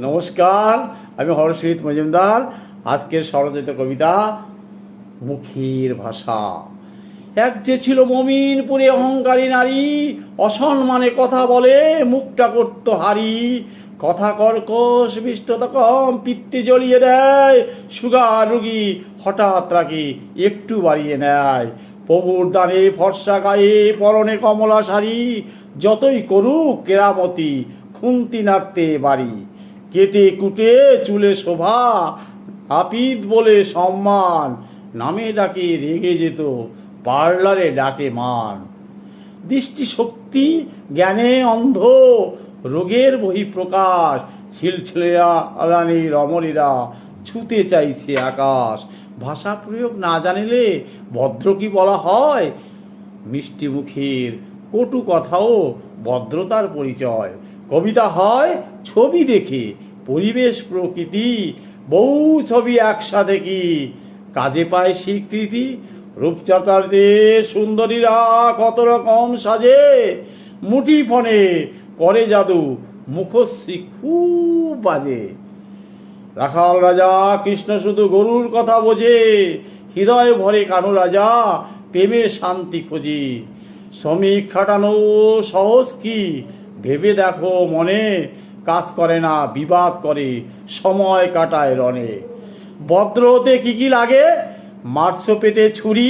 নমস্কার, আমি হরশ্রীত মজুমদার। আজকের স্বরচিত কবিতা মুখের ভাষা। এক যে ছিল মমিনপুরে অহংকারী নারী, অসম্মানে কথা বলে মুখটা করতো হারি। কথা কর্কশ, মিষ্টতা কম, পিত্তে জ্বলিয়ে দেয়। সুগার রুগী হঠাৎ রাগে একটু বাড়িয়ে নেয়। প্রভুর দানে ফর্সা গায়ে, পরনে কমলা শাড়ি, যতই করুক কেরামতি খুন্তি নাড়তে বাড়ি। কেটে কুটে চুলে শোভা, আপিদ বলে সম্মান, নামে ডাকে রেগে যেত, পার্লারে ডাকে মান। দৃষ্টিশক্তি জ্ঞানে অন্ধ, রোগের বহিঃপ্রকাশ, ছিলছিলেরা আলানি রমণীরা ছুতে চাইছে আকাশ। ভাষা প্রয়োগ না জানিলে ভদ্র কি বলা হয়? মিষ্টি মুখের কটু কথাও ভদ্রতার পরিচয়। কবিতা হয় ছবি দেখে, পরিবেশ প্রকৃতি, বহু ছবি একসাথে কি কাজে পায় স্বীকৃতি। রূপচর্চাদের সুন্দরীরা কত রকম সাজে, মুঠি ফোনে করে জাদু, মুখশ্রী খুব বাজে। রাখাল রাজা কৃষ্ণ শুধু গরুর কথা বোঝে, হৃদয় ভরে কানু রাজা প্রেমে শান্তি খোঁজে। শ্রমিক খাটানো সহজ কি ভেবে দেখো মনে, কাজ করে না বিবাদ করে সময় কাটায় রণে। ভদ্র হতে কি কি লাগে? মার্স পেটে ছুরি,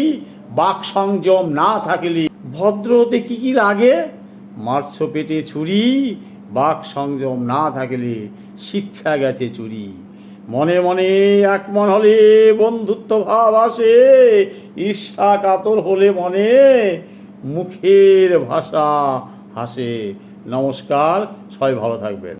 বাক সংযম না থাকলে। ভদ্র হতে কি কি লাগে? মার্স পেটে ছুরি, বাক সংযম না থাকলে শিক্ষা গেছে চুরি। মনে মনে এক মন হলে বন্ধুত্ব ভাব আসে, ঈর্ষা কাতর হলে মনে মুখের ভাষা হাসে। নমস্কার, সবাই ভালো থাকবেন।